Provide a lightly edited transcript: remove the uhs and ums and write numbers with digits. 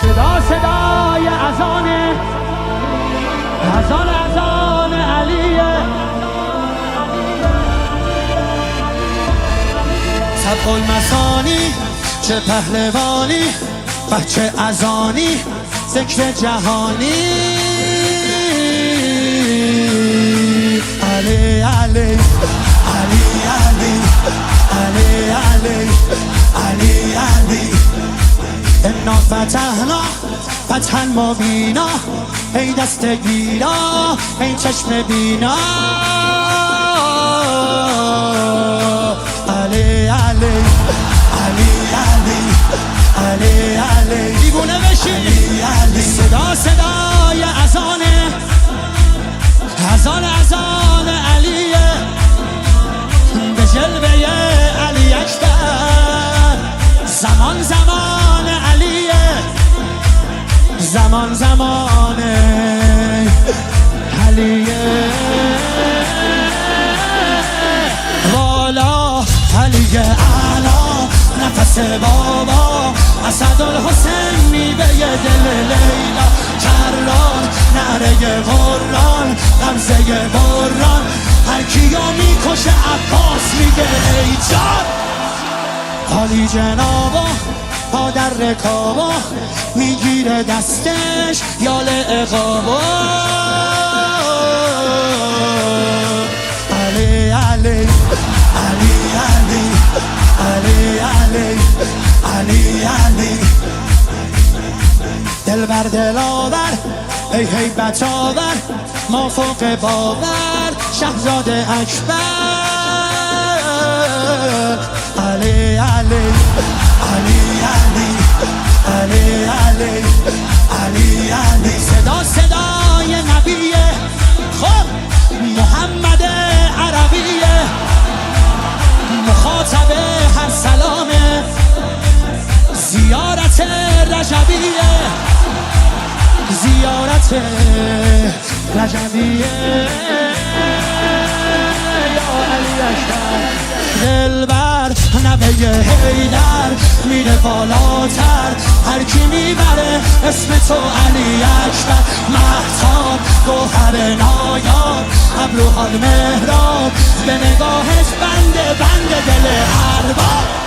صدا صدای اذان علیه، سبق المثانی چه پهلوانی، بچه اذانی ذکر جهانی. علی علی علی علی علی علی علی علی انا فتحنا فتحا مبینا، ای دست گیرا ای چشم بینا. علی علی علی علی علی علی دیوونه بشی. علی علی صدا صدای اذان علیه، به جلوه علی اکبر. زمان زمان علیه، زمان زمان علیه. والا علی اعلا نفس بابا، اسدالحسین میوه دل لیلا. کران نعره قرآن غمزه بران، هر کیو میکشه عباس میگه ای جان. عالی جنابا پا در رکابا، میگیره دستش یال عقابا. علی علی علی علی علی علی علی علی دل بر دل آور ای هیبت آور، ما فوق باور شهزاده اکبر. علی علی علی علی علی علی علی علی صدا صدای نبیه، خب محمد عربیه، مخاطب هر سلامه، زیارت رجبیه، زیارت رجبیه. یا علی اکبر دلبر نوه حیدر میره بالاتر، هر کی میبره اسم تو علی اکبر. مهتاب گوهر نایاب، ابروها مهراب، به نگاهش بند دل ارباب.